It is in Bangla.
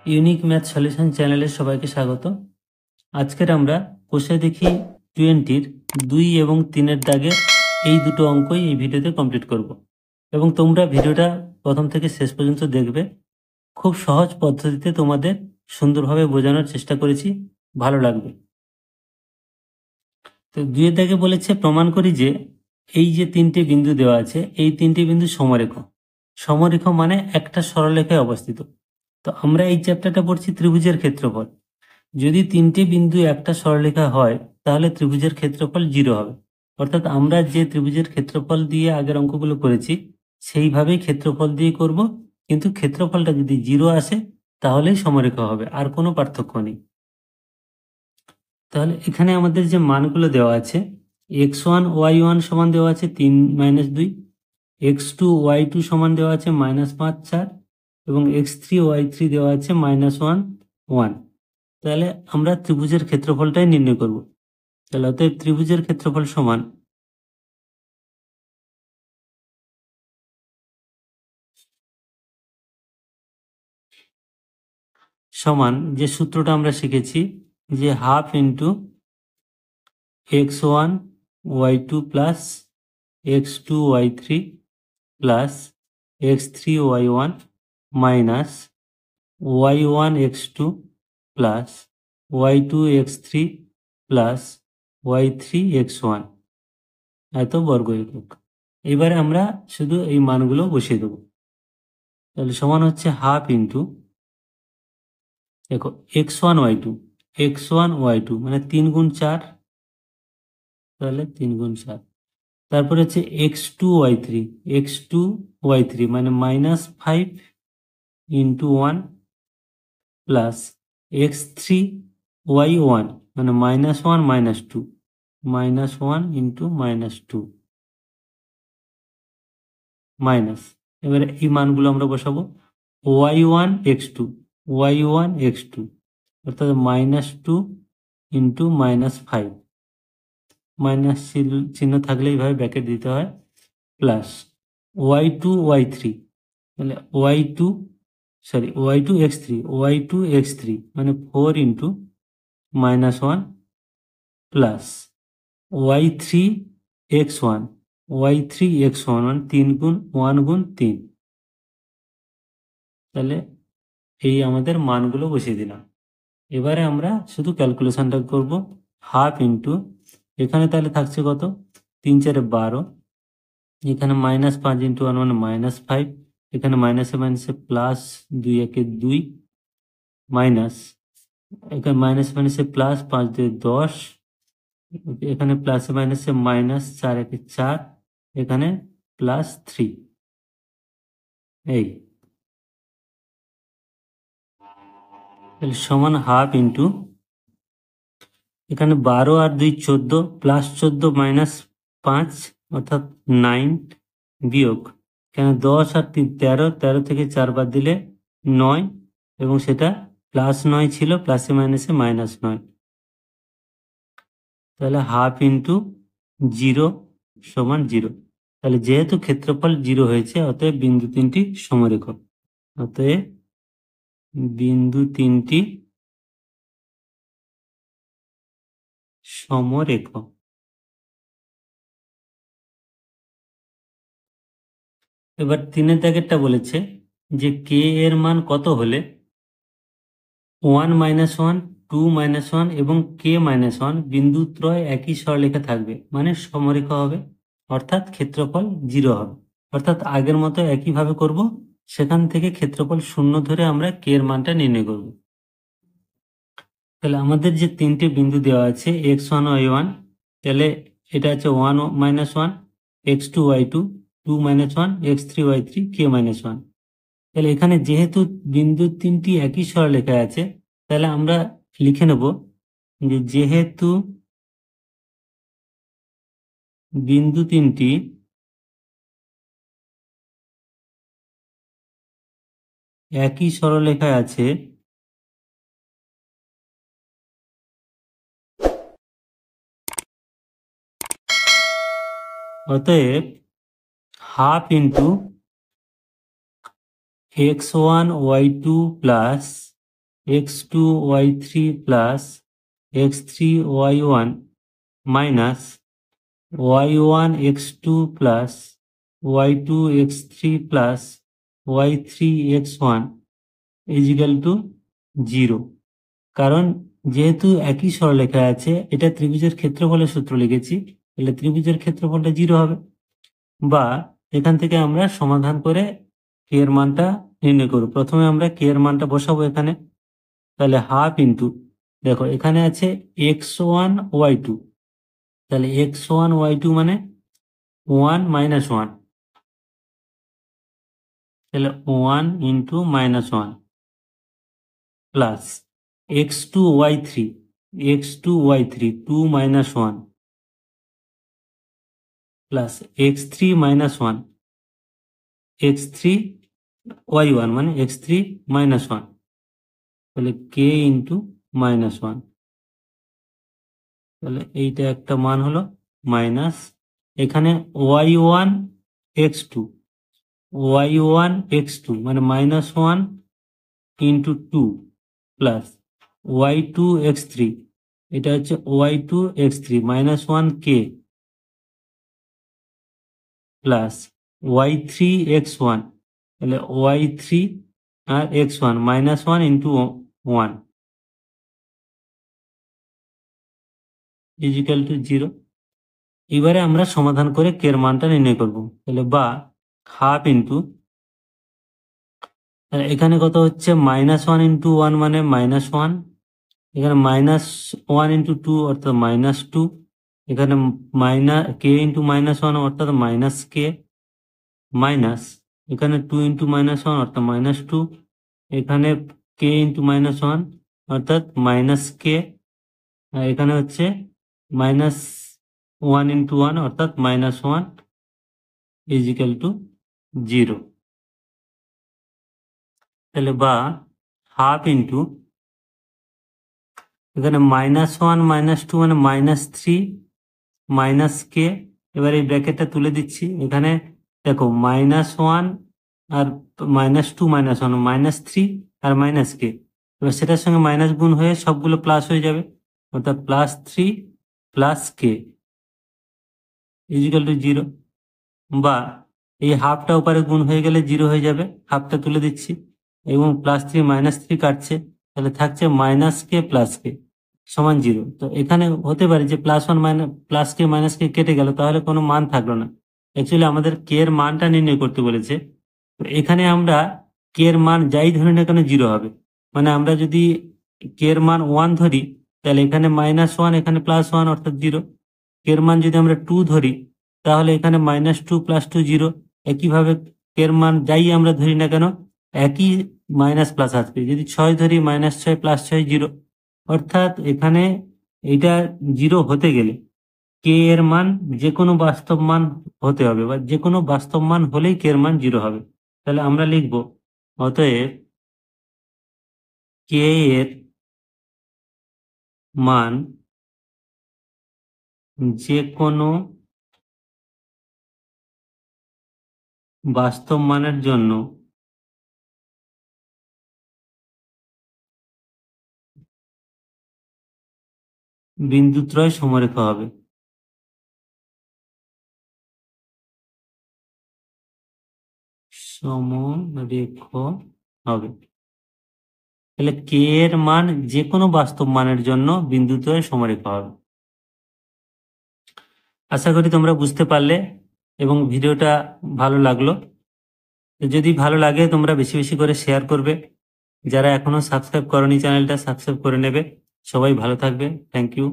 ইউনিক ম্যাথ সলিউশন চ্যানেলে সবাইকে স্বাগত। আজকের আমরা কোষে দেখি 20-র 2 এবং 3-এর দাগের এই দুটো অঙ্কই এই ভিডিওতে কমপ্লিট করব এবং তোমরা ভিডিওটা প্রথম থেকে শেষ পর্যন্ত দেখবে। খুব সহজ পদ্ধতিতে তোমাদের সুন্দরভাবে বোঝানোর চেষ্টা করেছি, ভালো লাগবে। তো 2-এর দাগে বলেছে প্রমাণ করি যে এই যে 3টে বিন্দু দেওয়া আছে এই 3টে বিন্দু সমরেখ। সমরেখ মানে একটা সরলরেখায় অবস্থিত। তো আমরা এই চ্যাপ্টারটা পড়ছি ত্রিভুজের ক্ষেত্রফল। যদি 3টে বিন্দু একটা সরলরেখা হয় তাহলে ত্রিভুজের ক্ষেত্রফল 0 হবে। অর্থাৎ আমরা যে ত্রিভুজের ক্ষেত্রফল দিয়ে আগের অঙ্কগুলো করেছি সেইভাবেই ক্ষেত্রফল দিয়ে করব, কিন্তু ক্ষেত্রফলটা যদি 0 আসে তাহলেই সমরেখা হবে, আর কোনো পার্থক্য নেই। তাহলে এখানে আমাদের যে মানগুলো দেওয়া আছে, x1 y1 সমান দেওয়া আছে 3 - 2, x2 y2 সমান দেওয়া আছে -5 4 এবং x3 y3 দেওয়া আছে -1 1। তাহলে আমরা ত্রিভুজের ক্ষেত্রফলটাই নির্ণয় করব। তাহলে অতএব ত্রিভুজের ক্ষেত্রফল সমান যে সূত্রটা আমরা শিখেছি, যে half into x1 y2 plus x2 y3 plus x3 y1 minus y1 x2 plus y2 x3 plus y3 x1 এত বর্গ একক। এবারে আমরা শুধু এই মানগুলো বসিয়ে দেবো। তাহলে সমান হচ্ছে হাফ ইন্টু, দেখো x1 y2 মানে 3 গুণ 4, তাহলে 3 গুণ 4। তারপরে হচ্ছে x2 y3 মানে -5 ইন্টু 1 প্লাস x3 y1 মানে -1 - 2 -1 ইন্টু -2 মাইনাস। এবারে এই মানগুলো আমরা বসাবো। y1 x2 অর্থাৎ -2 ইন্টু -5, মাইনাস চিহ্ন থাকলে এইভাবে ব্র্যাকেট দিতে হয়, প্লাস y2 তাহলে y2 x3 মানে 4 ইন্টু -1 প্লাস y3 x1 মানে 3 গুণ 1 গুণ 3। তাহলে এই আমাদের মানগুলো বসিয়ে দিলাম। এবারে আমরা শুধু ক্যালকুলেশনটা করব। হাফ ইন্টু, এখানে তাহলে থাকছে কত, 3 4 12, এখানে -5 ইন্টু 1 মানে -5, এখানে মাইনাসে মাইনাসে প্লাস 2 1 2 মাইনাস, এখানে মাইনাসে মাইনাসে প্লাস 5 2 10, এখানে প্লাসে মাইনাসে মাইনাস 4 1 4, এখানে +3। এই তাহলে সমান হাফ ইন্টু, এখানে 12 আর 2 14, +14 -5 অর্থাৎ 9 বিয়োগ, এখানে 10 আর 3 13, 13 থেকে 4 বাদ দিলে 9 এবং সেটা +9 ছিল, প্লাসে মাইনাসে -9। তাহলে হাফ ইন্টু 0 সমান 0। তাহলে যেহেতু ক্ষেত্রফল 0 হয়েছে অতএব বিন্দু 3টি সমরেখ। অতএব বিন্দু 3টি সমরেখ। এবার 3-এর দাগেরটা বলেছে যে কে এর মান কত হলে 1 - 1 2 - 1 এবং k - 1 বিন্দু ত্রয় একই সরলরেখা থাকবে, মানে সমরেখ হবে, অর্থাৎ ক্ষেত্রফল 0 হবে। অর্থাৎ আগের মতো একইভাবে করব, সেখান থেকে ক্ষেত্রফল 0 ধরে আমরা k এর মানটা নির্ণয় করব। তাহলে আমাদের যে 3টে বিন্দু দেওয়া আছে x1 y1, তাহলে এটা আছে 1 - 1, x2 y2 2 - 1, x3 y3 k - 1। তাহলে এখানে যেহেতু বিন্দু 3টি একই সরলরেখায় আছে, তাহলে আমরা লিখে নেব যে যেহেতু বিন্দু 3টি একই সরলরেখায় আছে, অতএব half into x1 y2 plus x2 y3 plus x3 y1 minus y1 x2 plus y2 x3 plus y3 x1 is equal to 0। কারণ যেহেতু একই সরলরেখা আছে, এটা ত্রিভুজের ক্ষেত্রফলের সূত্র লিখেছি, তাহলে ত্রিভুজের ক্ষেত্রফলটা 0 হবে। বা এখান থেকে আমরা সমাধান করে কে এর মানটা নির্ণয় করব। প্রথমে আমরা কে এর মানটা বসাবো এখানে, তাহলে হাফ ইন্টু, দেখো এখানে আছে x1 y2, তাহলে x1 y2 মানে 1 মাইনাস 1, তাহলে 1 into minus 1 plus x2 y3, x2 y3 2 minus 1 plus x3 minus 1, x3 y1 মানে x3 মাইনাস 1, তাহলে k ইন্টু মাইনাস 1, তাহলে এইটা একটা মান হলো মাইনাস, এখানে y1 x2, y1 x2 মানে minus 1 into 2 plus y2 x3, এটা হচ্ছে y2 x3 minus 1 k plus y3 x1, তাহলে y3 আর x1 minus 1 into 1 is equal to 0। এবারে আমরা সমাধান করে কে এর মানটা নির্ণয় করব, তাহলে বা হাফ ইন্টু, এখানে কত হচ্ছে মাইনাস 1 ইন্টু 1 মানে মাইনাস 1, এখানে মাইনাস 1 ইন্টু 2 অর্থাৎ মাইনাস 2, এখানে মাইনাস কে ইন্টু মাইনাস 1 অর্থাৎ মাইনাস কে, মাইনাস এখানে 2 ইন্টু মাইনাস 1 অর্থাৎ মাইনাস 2, এখানে কে ইন্টু মাইনাস 1 অর্থাৎ মাইনাস কে, এখানে হচ্ছে মাইনাস 1 ইন্টু 1 অর্থাৎ মাইনাস 1 ইজিক্যাল টু 0। তাহলে বা হাফ ইন্টু, এখানে মাইনাস 1 মাইনাস 2 মানে মাইনাস 3 মাইনাস কে, এবার এই ব্র্যাকেটটা তুলে দিচ্ছি, এখানে দেখো মাইনাস 1 আর মাইনাস 2 মাইনাস 1 মাইনাস 3 আর মাইনাস কে, এবার সেটার সঙ্গে মাইনাস গুণ হয়ে সবগুলো প্লাস হয়ে যাবে, অর্থাৎ plus 3 plus K is equal to 0। বা এই হাফটা উপরে গুণ হয়ে গেলে 0 হয়ে যাবে, হাফটা তুলে দিচ্ছি এবং প্লাস 3 মাইনাস 3 কাটছে, তাহলে থাকছে মাইনাস কে প্লাস কে সমান 0। তো এখানে হতে পারে যে প্লাস 1 মাইনাস প্লাস কে মাইনাস কে কেটে গেল, তাহলে কোনো মান থাকলো না। অ্যাকচুয়ালি আমাদের কে এর মানটা নির্ণয় করতে বলেছে, তো এখানে আমরা কে এর মান যাই ধরি না কেন 0 হবে। মানে আমরা যদি কে এর মান 1 ধরি, তাহলে এখানে মাইনাস 1 এখানে প্লাস 1 অর্থাৎ 0। কে এর মান যদি আমরা 2 ধরি, তাহলে এখানে মাইনাস 2 প্লাস 2 0। একইভাবে কে এর মান যাই আমরা ধরি না কেন একই মাইনাস প্লাস আসবে। যদি 6 ধরি মাইনাস 6 প্লাস 6 0, অর্থাৎ এখানে এটা 0 হতে গেলে কে এর মান যে কোনো বাস্তব মান হতে হবে, বা যে কোনো বাস্তব মান হলেই কে এর মান 0 হবে। তাহলে আমরা লিখব অতএব কে এর মান যে কোনো বাস্তব মানের জন্য বিন্দুত্রয় সমরেখা হবে। সমরেখ হবে, তাহলে কে এর মান যে কোনো বাস্তব মানের জন্য বিন্দুত্রয় সমরেখা হবে। আশা করি তোমরা বুঝতে পারলে এবং ভিডিওটা ভালো লাগলো। যদি ভালো লাগে তোমরা বেশি বেশি করে শেয়ার করবে। যারা এখনো সাবস্ক্রাইব করনি চ্যানেলটা সাবস্ক্রাইব করে নেবে। সবাই ভালো থাকবে। Thank you.